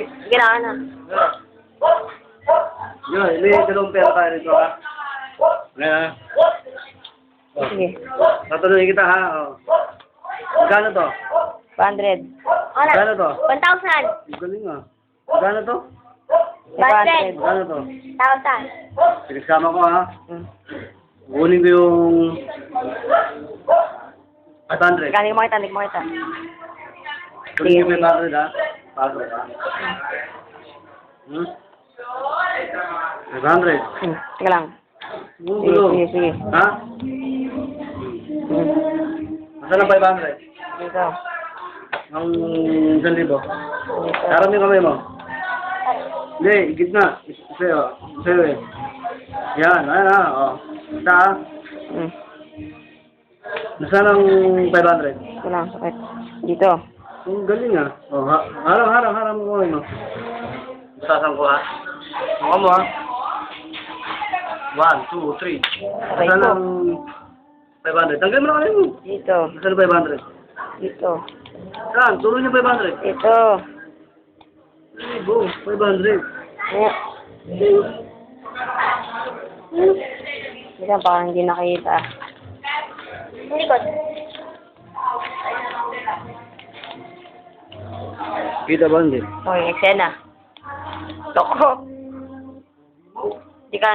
Sige na, ano. Yun, may dalawang pera tayo rito, ha? Ngayon, ha? Sige. Tatanungin kita, ha? Oh. Magkano to? 200. Magkano to? 1,000. Ang galing, ha? Magkano to? 100. Magkano to? 1,000. Pinagsama ko, ha? Hmm. Kunin ko yung 500. Hindi mo kita, hindi mo kita. Kunin ko yung 500, ha? Pasok, ha? Hmm? 500. Sige lang. Gulo. Sige. Ha? Hmm. Nasaan ang 500? Dito. Ang 1,000. Dito. Harap yung kamay mo. Hindi, gitna. Sa'yo. Sa'yo eh. Yan, ayan ha. O. Isa ha. Hmm. Nasaan ang 500? Ito lang, sakit. Dito. Ang galing ha. O, harap mo kamay mo. Sasang ko ha. Mukha mo ha. 1, 2, 3. Nasaan ang 500? Tanggal mo na kamay mo. Dito. Nasaan ang 500? Dito. Saan? Tuloy niyo 500. Dito. Ay, bo, 500. Ayan. Hindi ka, parang hindi nakita. Likod. Kita ba hindi? Okay, eksena. Toko. Hindi ka